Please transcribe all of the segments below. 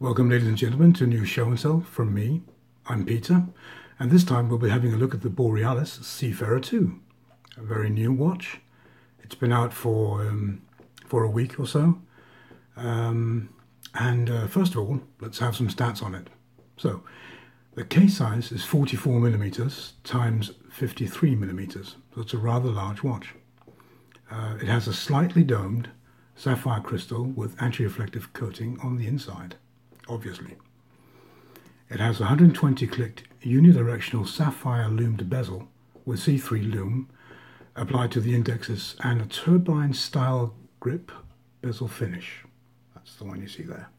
Welcome, ladies and gentlemen, to a new show and tell from me. I'm Peter, and this time we'll be having a look at the Borealis Seafarer II, a very new watch. It's been out for a week or so, first of all, let's have some stats on it. So, the case size is 44 millimeters times 53 millimeters, so it's a rather large watch. It has a slightly domed sapphire crystal with anti-reflective coating on the inside. Obviously. It has a 120 clicked unidirectional sapphire loomed bezel with C3 loom applied to the indexes and a turbine style grip bezel finish. That's the one you see there.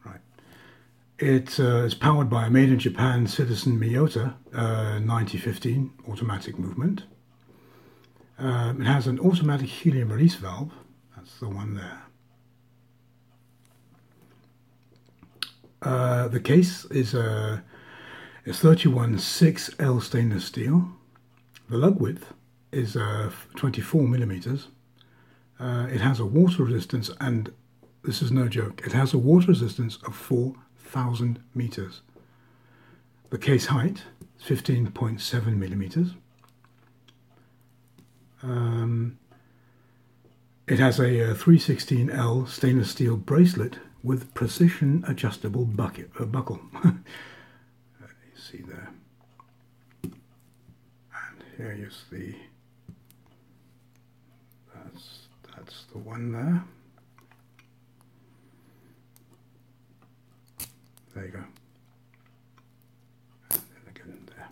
Right. It is powered by a made in Japan Citizen Miyota 9015 automatic movement. It has an automatic helium release valve. That's the one there. The case is 31/6L stainless steel. The lug width is 24 millimeters. It has a water resistance, and this is no joke, it has a water resistance of 4,000 meters. The case height is 15.7 millimeters. It has a 316L stainless steel bracelet with precision adjustable buckle. You see there. And here is that's the one there. There you go. And then again there.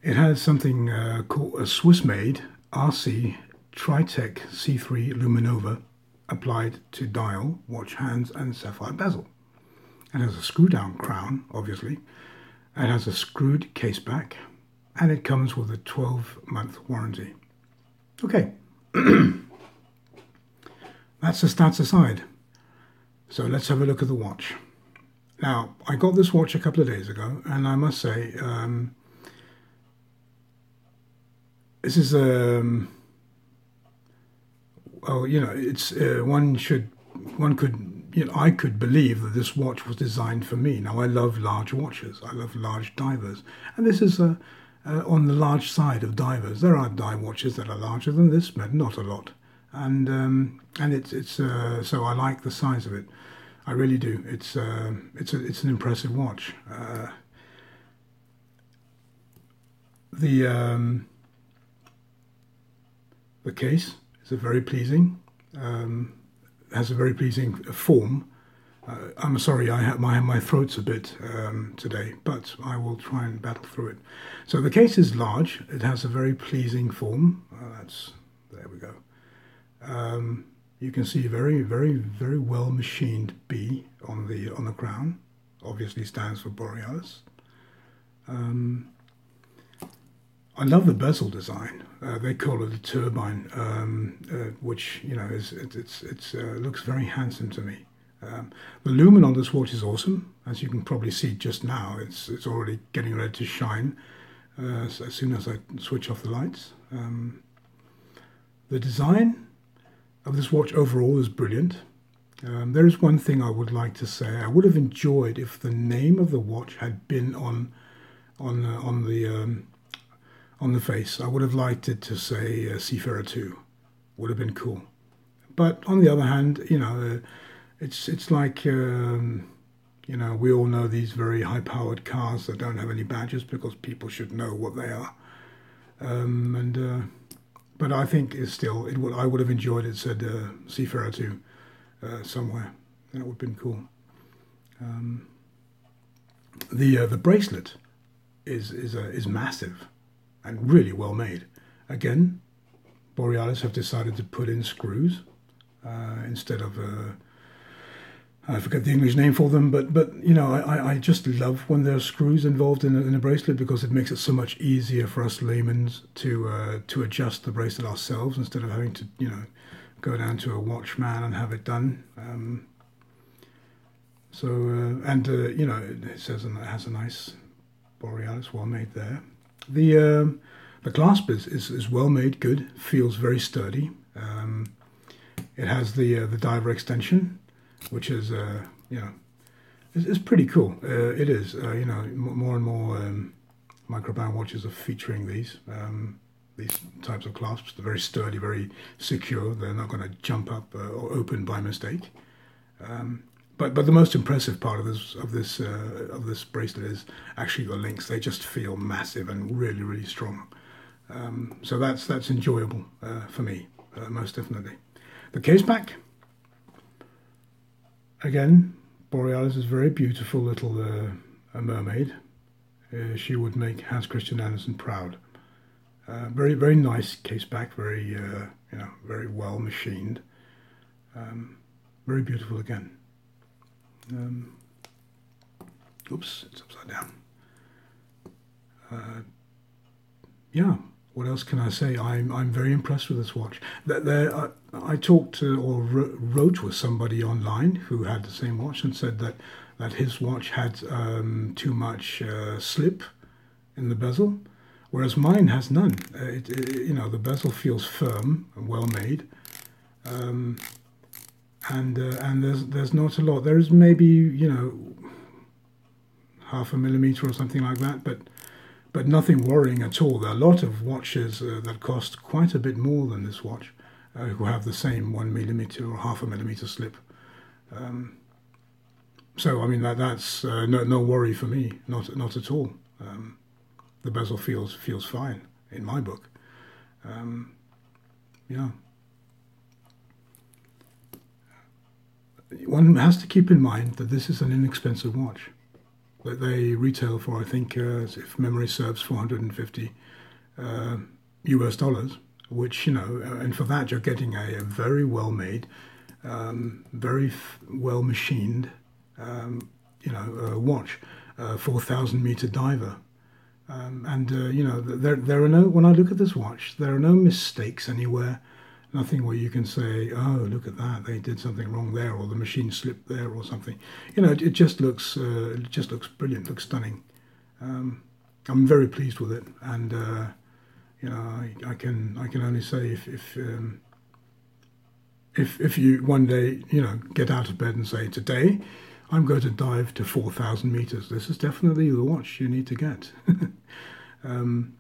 It has something called a Swiss-made RC Tritech C3 Luminova applied to dial, watch hands and sapphire bezel. It has a screw down crown, obviously. It has a screwed case back, and it comes with a 12-month warranty. Okay, that's the stats aside. So let's have a look at the watch. Now, I got this watch a couple of days ago, and I must say, this is well, you know, it's I could believe that this watch was designed for me. Now, I love large watches. I love large divers, and this is on the large side of divers. There are dive watches that are larger than this, but not a lot. And it's so I like the size of it. I really do. It's an impressive watch. The case is very pleasing. Has a very pleasing form. I'm sorry, I have my throat's a bit today, but I will try and battle through it. So the case is large. It has a very pleasing form. There we go. You can see very, very, very well machined B on the crown. Obviously stands for Borealis. I love the bezel design. They call it a turbine, which, you know, looks very handsome to me. The lumen on this watch is awesome. As you can probably see just now, it's already getting ready to shine as soon as I switch off the lights. The design of this watch overall is brilliant. There is one thing I would like to say. I would have enjoyed if the name of the watch had been on the face. I would have liked it to say Seafarer II. Would have been cool. But on the other hand, you know, it's like, you know, we all know these very high-powered cars that don't have any badges because people should know what they are. But I think I would have enjoyed it said Seafarer II somewhere. That would have been cool. The bracelet is massive and really well made. Again, Borealis have decided to put in screws instead of I forget the English name for them, but you know, I just love when there are screws involved in a bracelet because it makes it so much easier for us laymen to adjust the bracelet ourselves instead of having to, you know, go down to a watchman and have it done. You know, it says it has a nice Borealis, well made there. The clasp is well made, good, feels very sturdy. It has the diver extension, which is it's pretty cool. It is more and more microband watches are featuring these types of clasps. They're very sturdy, very secure. They're not going to jump up or open by mistake. But the most impressive part of this bracelet is actually the links. They just feel massive and really, really strong. So that's enjoyable for me, most definitely. The case back, again, Borealis is a very beautiful little mermaid. She would make Hans Christian Andersen proud. Very, very nice case back. Very very well machined. Very beautiful again. Oops, it's upside down. Yeah, what else can I say? I'm very impressed with this watch. I talked to or wrote with somebody online who had the same watch and said that his watch had too much slip in the bezel, whereas mine has none. The bezel feels firm and well made. And there's not a lot. There is maybe half a millimeter or something like that, but nothing worrying at all. There are a lot of watches that cost quite a bit more than this watch, who have the same 1 millimeter or half a millimeter slip. So I mean that's no worry for me, not at all. The bezel feels fine in my book. Yeah. One has to keep in mind that this is an inexpensive watch. That they retail for, I think, if memory serves, $450 US, which and for that you're getting a very well made, very well machined, watch, 4,000 meter diver, there are no. When I look at this watch, there are no mistakes anywhere. Nothing where you can say, "Oh, look at that! They did something wrong there, or the machine slipped there, or something." It just looks brilliant, looks stunning. I'm very pleased with it, and I can only say if you one day get out of bed and say, "Today, I'm going to dive to 4,000 meters," this is definitely the watch you need to get. And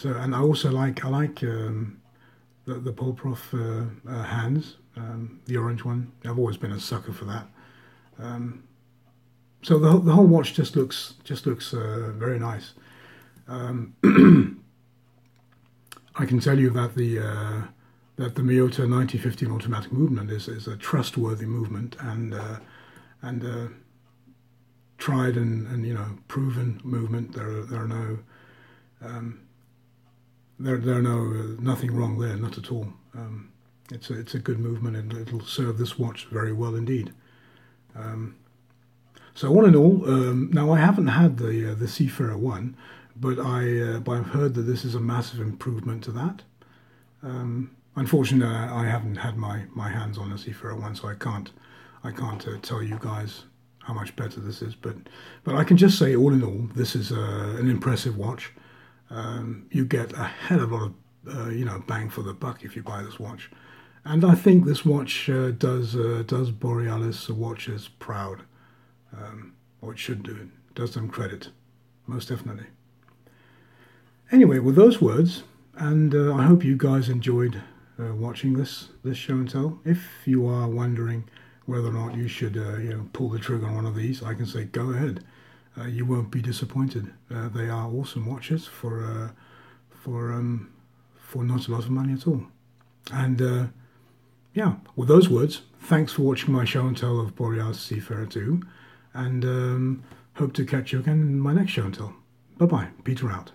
I also like the Polprof hands, the orange one. I've always been a sucker for that. So the whole watch just looks very nice. I can tell you that the Miyota 9015 automatic movement is a trustworthy movement and tried and proven movement. There are no nothing wrong there, not at all. It's a good movement, and it'll serve this watch very well indeed. So all in all, now I haven't had the Seafarer I, but I've heard that this is a massive improvement to that. Unfortunately, I haven't had my hands on a Seafarer I, so I can't tell you guys how much better this is. But I can just say, all in all, this is an impressive watch. You get a hell of a lot of bang for the buck if you buy this watch, and I think this watch does Borealis watches proud, or it should do. It does them credit, most definitely. Anyway, with those words, and I hope you guys enjoyed watching this show and tell. If you are wondering whether or not you should pull the trigger on one of these, I can say go ahead. You won't be disappointed. They are awesome watches for not a lot of money at all. And with those words, thanks for watching my show and tell of Borealis Seafarer II, and hope to catch you again in my next show and tell. Bye bye. Peter out.